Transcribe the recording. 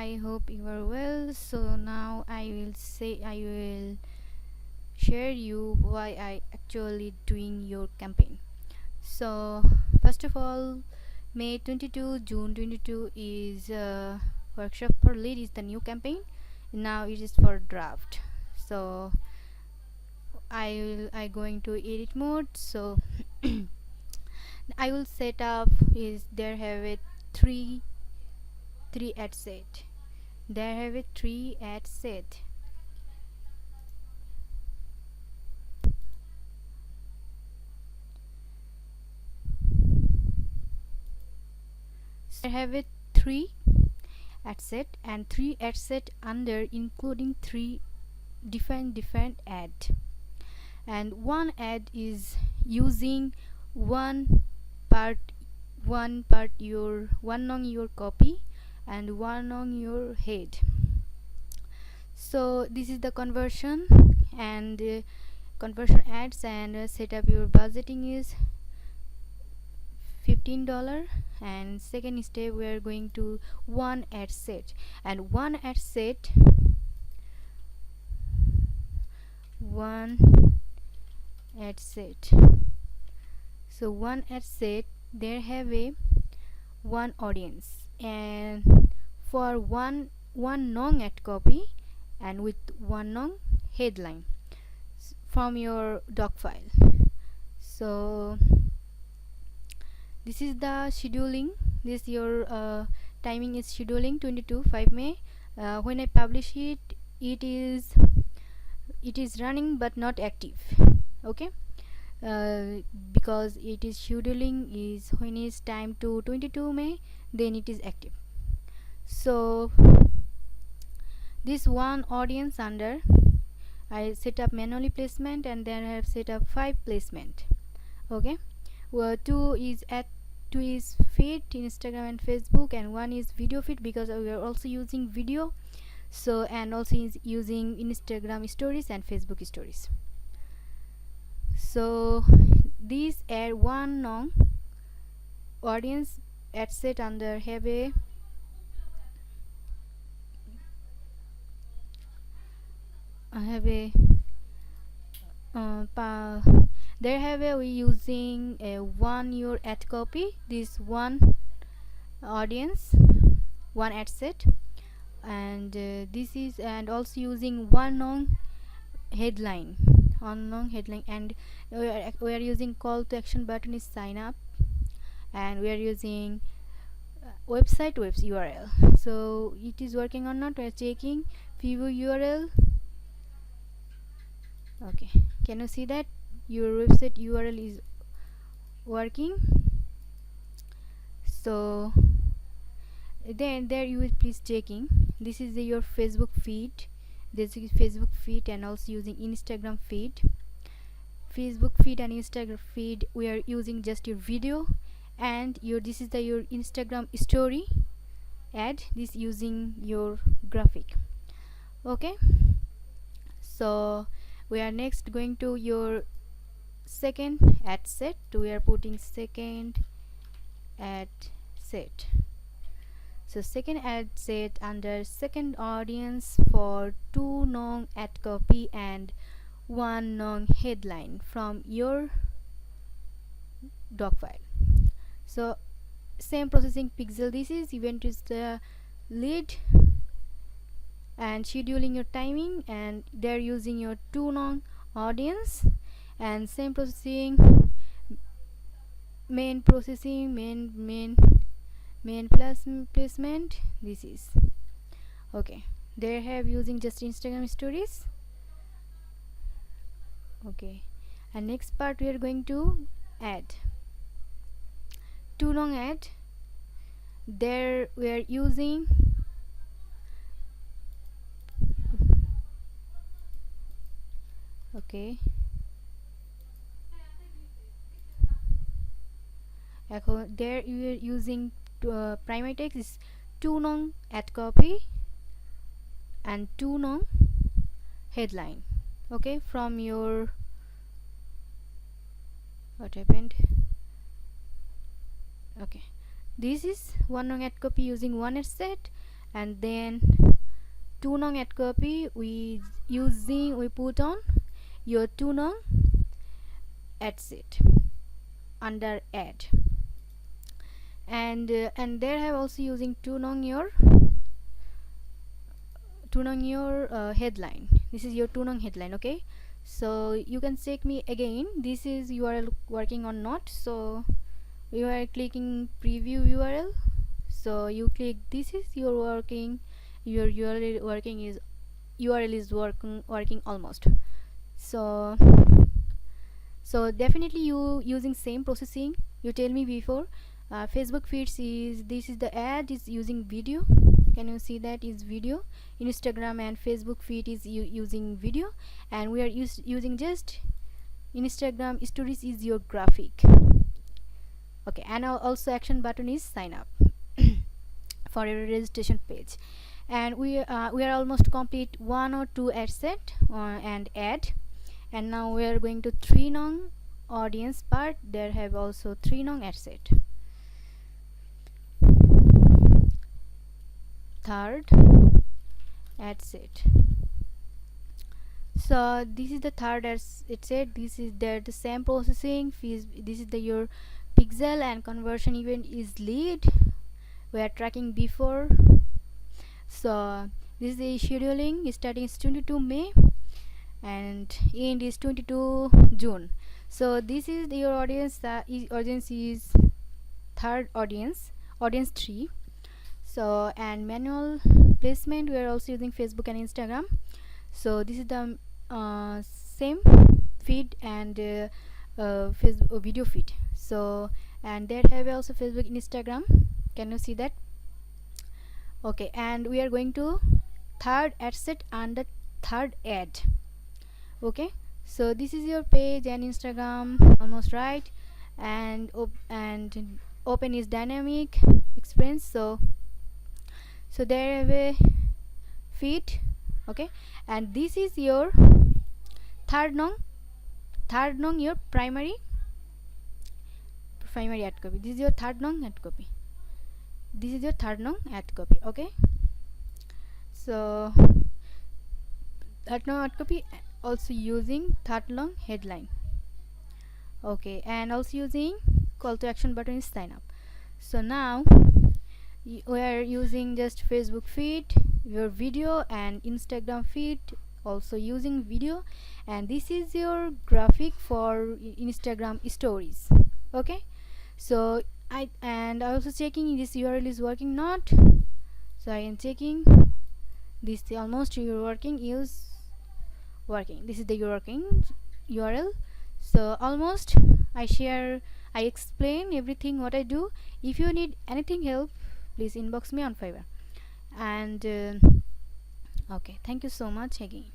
I hope you are well. So now I will share you why I actually doing your campaign. So first of all, May 22, June 22 is workshop for lead is the new campaign. Now it is for draft. So I going to edit mode. So I will set up is there have it three ad set. There have it three ad set. So I have it three ad set and three ad set under including three different ad, and one ad is using one part one on your copy and one on your head. So this is the conversion and conversion ads, and set up your budgeting is $15. And second step, we are going to one ad set, and one ad set so one ad set there have a one audience, and for one non ad copy and with one non headline from your doc file. So this is the scheduling. This your timing is scheduling 22/5 May. When I publish it, it is running but not active. Okay, because it is scheduling is when it's time to 22 May, then it is active. So this one audience under I set up manually placement, and then I have set up 5 placement. Okay, well, two is feed, Instagram and Facebook, and one is video feed because we are also using video. So and also is using Instagram stories and Facebook stories. So these add one non audience ad set under have a there have a we using a one your ad copy, this one audience one ad set, and this is and also using one non headline and we are using call to action button is sign up, and we are using website URL. So it is working or not, we are checking view URL. Okay, can you see that your website URL is working? So then there you will please checking this is your Facebook feed. This is Facebook feed and also using Instagram feed. Facebook feed and Instagram feed we are using just your video, and this is your Instagram story ad, this using your graphic. Okay, so we are next going to your second ad set. We are putting second ad set. So second ad set under second audience for two non ad copy and one non headline from your doc file. So same processing pixel, this is event is the lead and scheduling your timing, and they're using your two non audience, and same processing main processing main plus placement. This is okay, they have using just Instagram stories. Okay, and next part we are going to add two long ad. There we are using okay there you are using primary text is two non ad copy and two non headline. Okay, from your what happened. Okay, this is one non ad copy using one ad set, and then 2 nong ad copy we put on your 2 nong ad set under ad, and there have also using 2 nong your headline. This is your 2 nong headline. Okay, so you can check me again this is URL working or not. So you are clicking preview URL, so you click this is your working, your URL working is working almost. So definitely you using same processing you tell me before. Facebook feeds is, this is the ad is using video, can you see that is video. Instagram and Facebook feed is using video, and we are using just Instagram stories is your graphic. Okay, and also action button is sign up for a registration page. And we are almost complete 1 or 2 ad set and ad, and now we are going to 3 nong audience part. There have also 3 nong ad set. Third ad set. So this is the third ad set. This is the same processing. This is the your pixel and conversion event is lead we are tracking before. So this is the scheduling starting is 22 May and end is 22 June. So this is your audience. Audience is third audience 3. So and manual placement we are also using Facebook and Instagram. So this is the same feed and Facebook video feed. So and there have also Facebook, Instagram, can you see that? Okay, and we are going to third ad set and the third ad. Okay, so this is your page and Instagram almost right, and open is dynamic experience. So there have a feed. Okay, and this is your third nong your primary ad copy. This is your third nong ad copy. This is your third nong ad copy. Okay, so third nong ad copy also using third nong headline. Okay, and also using call to action button is sign up. So now we are using just Facebook feed, your video, and Instagram feed also using video, and this is your graphic for Instagram stories. Okay, so I also checking this URL is working not. So I am checking this almost your working is working. This is the working URL. So almost I explain everything what I do. If you need anything help, please inbox me on Fiverr. And okay, thank you so much again.